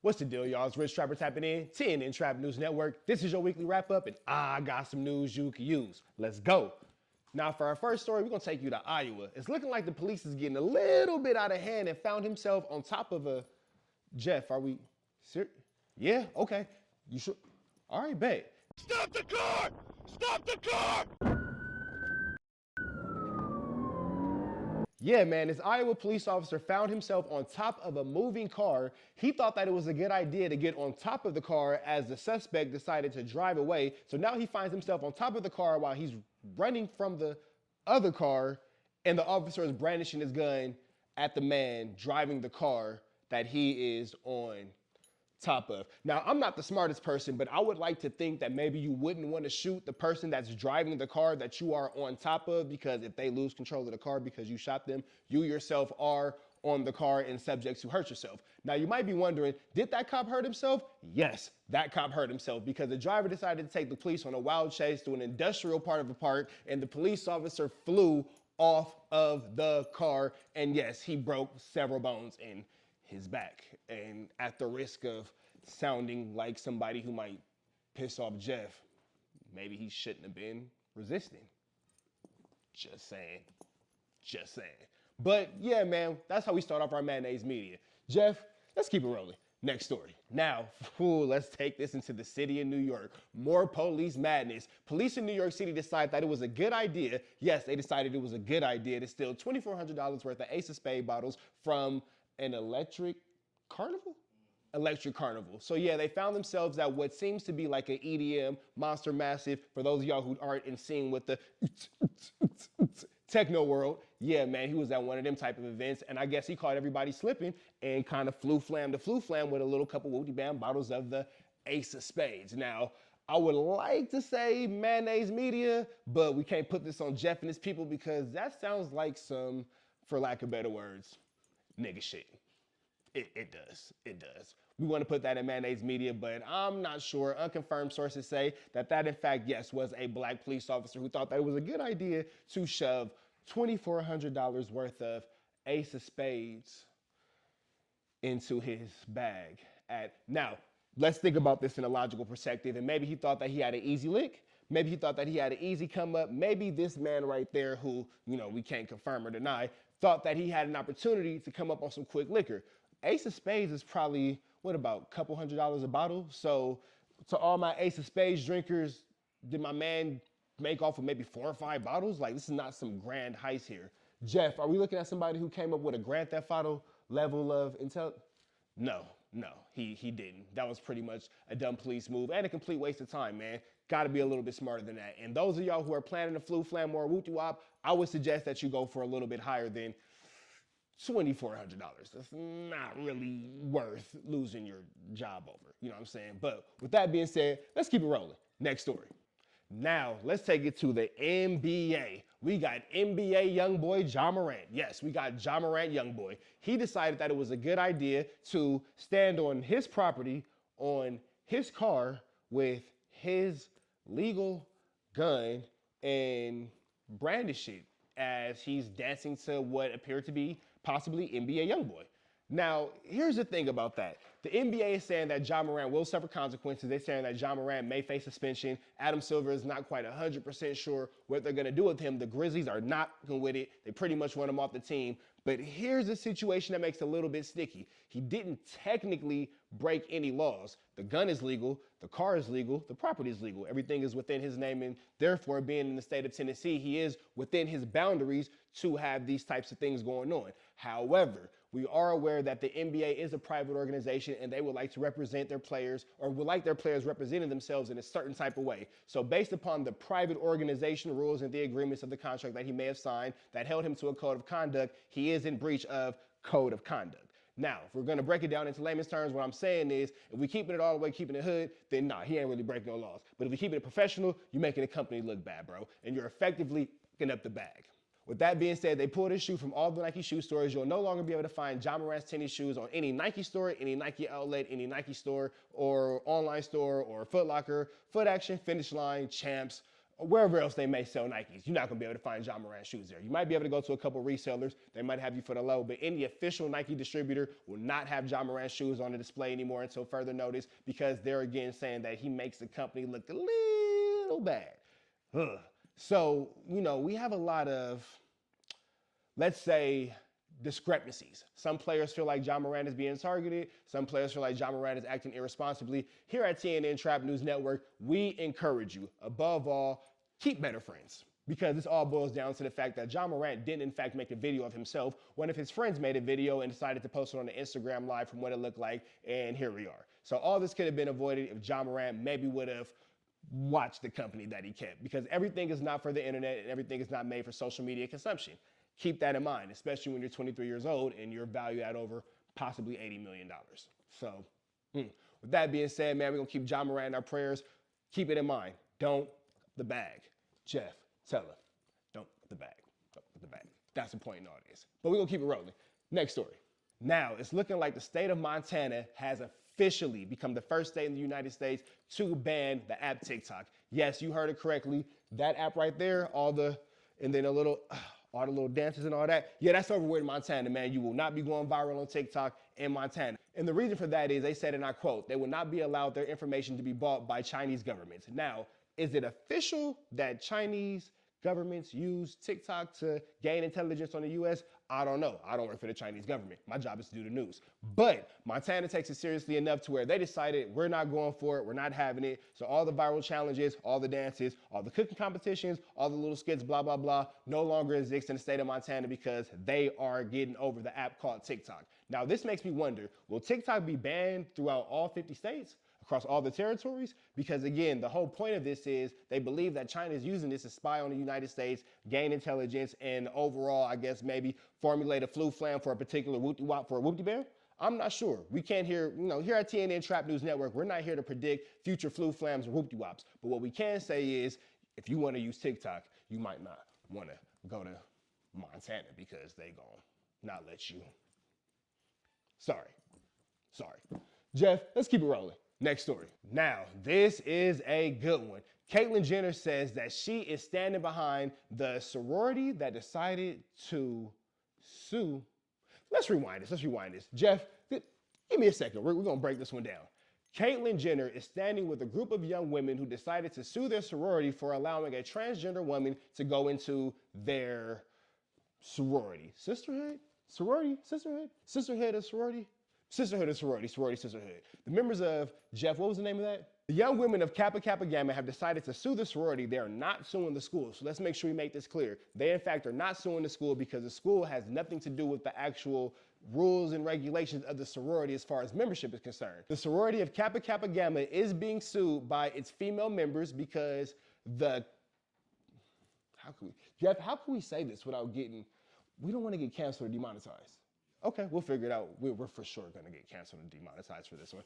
What's the deal, y'all? It's Rich Trapper tapping in, TNN Trap News Network. This is your weekly wrap-up, and I got some news you can use. Let's go. Now, for our first story, we're going to take you to Iowa. It's looking like the police is getting a little bit out of hand and found himself on top of a... Jeff, are we... serious? Yeah? Okay. You sure? All right, bet. Stop the car! Stop the car! Yeah, man, this Iowa police officer found himself on top of a moving car. He thought that it was a good idea to get on top of the car as the suspect decided to drive away. So now he finds himself on top of the car while he's running from the other car, and the officer is brandishing his gun at the man driving the car that he is on top of. Now, I'm not the smartest person, but I would like to think that maybe you wouldn't want to shoot the person that's driving the car that you are on top of, because if they lose control of the car because you shot them, you yourself are on the car and subject to hurt yourself. Now, you might be wondering, did that cop hurt himself? Yes, that cop hurt himself because the driver decided to take the police on a wild chase through an industrial part of a park, and the police officer flew off of the car, and yes, he broke several bones in his back. And at the risk of sounding like somebody who might piss off Jeff, maybe he shouldn't have been resisting. Just saying. Just saying. But yeah, man, that's how we start off our mayonnaise media. Jeff, let's keep it rolling. Next story. Now, let's take this into the city of New York. More police madness. Police in New York City decided that it was a good idea. Yes, they decided it was a good idea to steal $2,400 worth of Ace of Spades bottles from an electric carnival? Electric carnival. So yeah, they found themselves at what seems to be like an EDM Monster Massive. For those of y'all who aren't in scene with the techno world, yeah, man, he was at one of them type of events, and I guess he caught everybody slipping and kind of flu-flam with a little couple whoopty-bam bottles of the Ace of Spades. Now, I would like to say mayonnaise media, but we can't put this on Jeff and his people because that sounds like some, for lack of better words, nigga shit. It does. We want to put that in mayonnaise media, but I'm not sure. Unconfirmed sources say that in fact, yes, was a black police officer who thought that it was a good idea to shove $2,400 worth of Ace of Spades into his bag. Now, let's think about this in a logical perspective, and maybe he thought that he had an easy lick. Maybe he thought that he had an easy come up. Maybe this man right there who, we can't confirm or deny, thought that he had an opportunity to come up on some quick liquor. Ace of Spades is probably, what, about a couple $100s a bottle? So to all my Ace of Spades drinkers, did my man make off with maybe 4 or 5 bottles? Like, this is not some grand heist here. Jeff, are we looking at somebody who came up with a Grand Theft Auto level of intel? No, he didn't. That was pretty much a dumb police move and a complete waste of time, man. Gotta be a little bit smarter than that. And those of y'all who are planning a flu-flam or a whoop-de-wop, I would suggest that you go for a little bit higher than $2,400. That's not really worth losing your job over. You know what I'm saying? But with that being said, let's keep it rolling. Next story. Now, let's take it to the NBA. We got NBA youngboy Ja Morant. Yes, we got Ja Morant youngboy. He decided that it was a good idea to stand on his property, on his car, with his legal gun and brandish it as he's dancing to what appeared to be possibly NBA youngboy. Now, here's the thing about that. The NBA is saying that Ja Morant will suffer consequences. They're saying that Ja Morant may face suspension. Adam Silver is not quite 100% sure what they're going to do with him. The Grizzlies are not going with it. They pretty much want him off the team. But here's a situation that makes it a little bit sticky. He didn't technically break any laws. The gun is legal. The car is legal. The property is legal. Everything is within his name, and therefore, being in the state of Tennessee, he is within his boundaries to have these types of things going on. However, we are aware that the NBA is a private organization and they would like to represent their players, or would like their players representing themselves in a certain type of way. So based upon the private organization rules and the agreements of the contract that he may have signed that held him to a code of conduct, he is in breach of code of conduct. Now, if we're going to break it down into layman's terms, what I'm saying is, if we're keeping it all the way, keeping it hood, then nah, he ain't really breaking no laws. But if we're keeping it professional, you're making the company look bad, bro. And you're effectively picking up the bag. With that being said, they pulled his shoe from all the Nike shoe stores. You'll no longer be able to find Ja Morant's tennis shoes on any Nike store, any Nike outlet, any Nike store, or online store, or Foot Locker, Foot Action, Finish Line, Champs, wherever else they may sell Nikes. You're not gonna be able to find John Morant shoes there. You might be able to go to a couple resellers. They might have you for the low, but any official Nike distributor will not have John Morant shoes on the display anymore until further notice, because they're again saying that he makes the company look a little bad. Ugh. So, we have a lot of, let's say, discrepancies. Some players feel like John Morant is being targeted. Some players feel like John Morant is acting irresponsibly. Here at TNN Trap News Network, we encourage you, above all, keep better friends. Because this all boils down to the fact that John Morant didn't in fact make a video of himself. One of his friends made a video and decided to post it on the Instagram live from what it looked like, and here we are. So all this could have been avoided if John Morant maybe would have watched the company that he kept. Because everything is not for the internet and everything is not made for social media consumption. Keep that in mind, especially when you're 23 years old and you're valued at over possibly $80 million. So with that being said, man, we're gonna keep John Morant in our prayers. Keep it in mind, don't the bag. Jeff, tell him, don't the bag, don't the bag. That's the point in all this. But we're gonna keep it rolling. Next story. Now, it's looking like the state of Montana has officially become the first state in the United States to ban the app TikTok. Yes, you heard it correctly. That app right there, all the little dances and all that. Yeah, that's over with in Montana, man. You will not be going viral on TikTok in Montana. And the reason for that is they said, and I quote, they will not be allowed their information to be bought by Chinese governments. Now, is it official that Chinese governments use TikTok to gain intelligence on the US? I don't know. I don't work for the Chinese government. My job is to do the news. But Montana takes it seriously enough to where they decided we're not going for it. We're not having it. So all the viral challenges, all the dances, all the cooking competitions, all the little skits, blah, blah, blah, no longer exist in the state of Montana because they are getting over the app called TikTok. Now, this makes me wonder, will TikTok be banned throughout all 50 states? Across all the territories? Because again, the whole point of this is they believe that China is using this to spy on the United States, gain intelligence, and overall, I guess maybe formulate a flu flam for a particular whoop-de-wop for a whoop-de-bear? I'm not sure. We can't hear, here at TNN Trap News Network, we're not here to predict future flu flams or whoop-de-wops. But what we can say is, if you want to use TikTok, you might not want to go to Montana because they gon' not let you. Sorry. Jeff, let's keep it rolling. Next story. Now, this is a good one. Caitlyn Jenner says that she is standing behind the sorority that decided to sue. Let's rewind this. Jeff, give me a second. We're going to break this one down. Caitlyn Jenner is standing with a group of young women who decided to sue their sorority for allowing a transgender woman to go into their sorority. Sisterhood? Sorority? Sisterhood? Sisterhood of sorority? Sisterhood of sorority, sisterhood. The members of, Jeff, what was the name of that? The young women of Kappa Kappa Gamma have decided to sue the sorority. They are not suing the school. So let's make sure we make this clear. They, in fact, are not suing the school because the school has nothing to do with the actual rules and regulations of the sorority as far as membership is concerned. The sorority of Kappa Kappa Gamma is being sued by its female members because Jeff, how can we say this without we don't want to get canceled or demonetized. Okay, we'll figure it out. We're for sure going to get canceled and demonetized for this one.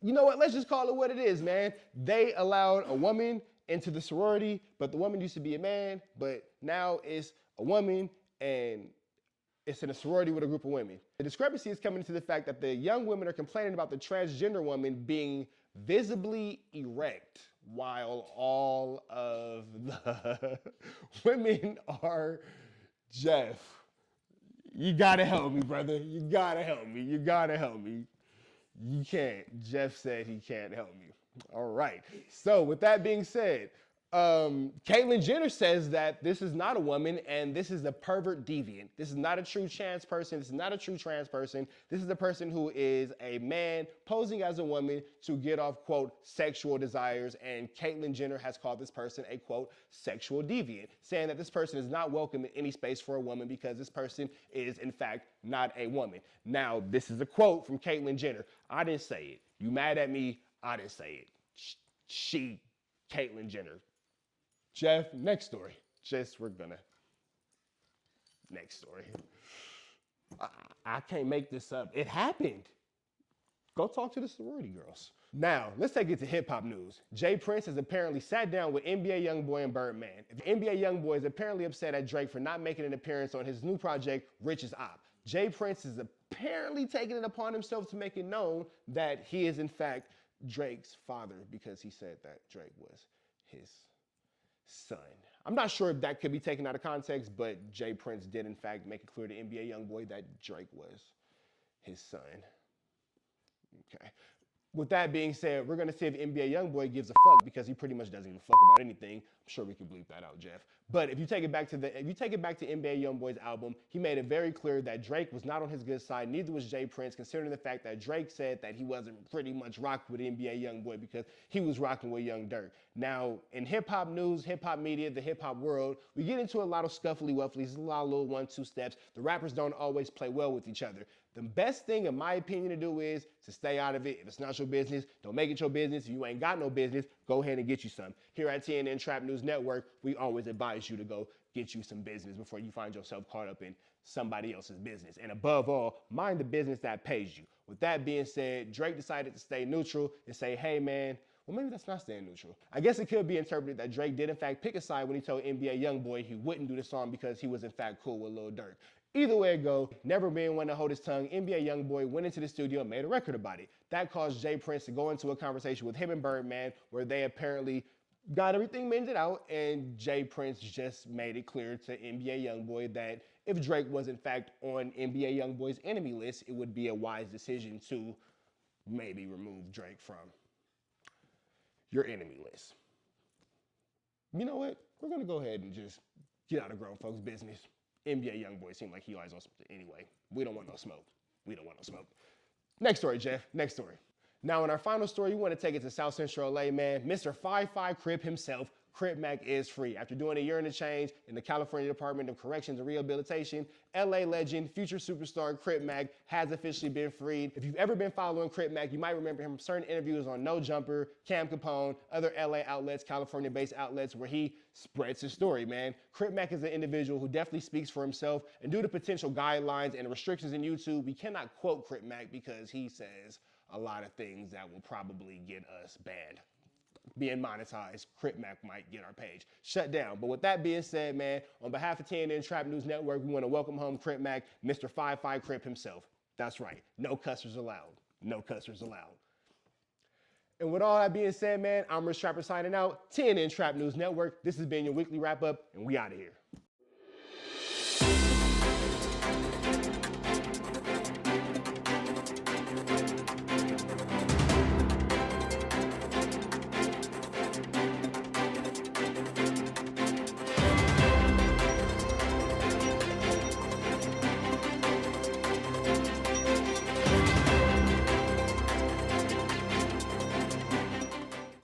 You know what? Let's just call it what it is, man. They allowed a woman into the sorority, but the woman used to be a man, but now it's a woman and it's in a sorority with a group of women. The discrepancy is coming to the fact that the young women are complaining about the transgender woman being visibly erect while all of the women are Jeff. You gotta help me, brother. You gotta help me. You can't. Jeff said he can't help me. All right. So with that being said, Caitlyn Jenner says that this is not a woman and this is a pervert deviant. This is not a true trans person. This is not a true trans person. This is a person who is a man posing as a woman to get off, quote, sexual desires. And Caitlyn Jenner has called this person a, quote, sexual deviant, saying that this person is not welcome in any space for a woman because this person is, in fact, not a woman. Now, this is a quote from Caitlyn Jenner. I didn't say it. You mad at me? I didn't say it. She, Caitlyn Jenner. Jeff, next story. Next story. I can't make this up. It happened. Go talk to the sorority girls. Now, let's take it to hip hop news. Jay Prince has apparently sat down with NBA YoungBoy and Birdman. NBA YoungBoy is apparently upset at Drake for not making an appearance on his new project, Rich's Op. Jay Prince is apparently taking it upon himself to make it known that he is in fact Drake's father because he said that Drake was his son. I'm not sure if that could be taken out of context, but Jay Prince did in fact make it clear to NBA YoungBoy that Drake was his son. Okay. With that being said, we're gonna see if NBA YoungBoy gives a fuck because he pretty much doesn't give a fuck about anything. I'm sure we can bleep that out, Jeff. But if you take it back to NBA YoungBoy's album, he made it very clear that Drake was not on his good side. Neither was Jay Prince, considering the fact that Drake said that he wasn't pretty much rocking with NBA YoungBoy because he was rocking with Young Durk. Now, in hip hop news, hip hop media, the hip hop world, we get into a lot of scuffly wufflies, a lot of little 1-2 steps. The rappers don't always play well with each other. The best thing, in my opinion, to do is to stay out of it. If it's not your business, don't make it your business. If you ain't got no business, go ahead and get you some. Here at TNN Trap News Network, we always advise you to go get you some business before you find yourself caught up in somebody else's business. And above all, mind the business that pays you. With that being said, Drake decided to stay neutral and say, hey man, well, maybe that's not staying neutral. I guess it could be interpreted that Drake did in fact pick a side when he told NBA YoungBoy he wouldn't do the song because he was in fact cool with Lil Durk. Either way it go, never being one to hold his tongue, NBA YoungBoy went into the studio and made a record about it. That caused Jay Prince to go into a conversation with him and Birdman where they apparently got everything mended out, and Jay Prince just made it clear to NBA YoungBoy that if Drake was in fact on NBA YoungBoy's enemy list, it would be a wise decision to maybe remove Drake from your enemy list. You know what? We're gonna go ahead and just get out of grown folks' business. NBA YoungBoy seemed like he always on something anyway. We don't want no smoke. We don't want no smoke. Next story, Jeff. Next story. Now, in our final story, we want to take it to South Central LA, man. Mr. 5'5" Crip himself, Crip Mac, is free. After doing a year and a change in the California Department of Corrections and Rehabilitation, LA legend, future superstar Crip Mac has officially been freed. If you've ever been following Crip Mac, you might remember him from certain interviews on No Jumper, Cam Capone, other LA outlets, California-based outlets, where he spreads his story, man. Crip Mac is an individual who definitely speaks for himself, and due to potential guidelines and restrictions in YouTube, we cannot quote Crip Mac because he says a lot of things that will probably get us banned. Being monetized, Crip Mac might get our page shut down. But with that being said, man, on behalf of TNN Trap News Network, we want to welcome home Crip Mac, Mr. 5'5" Crip himself. That's right, no cussers allowed. No cussers allowed. And with all that being said, man, I'm Rich Trapper signing out. TNN Trap News Network. This has been your weekly wrap up, and we out of here.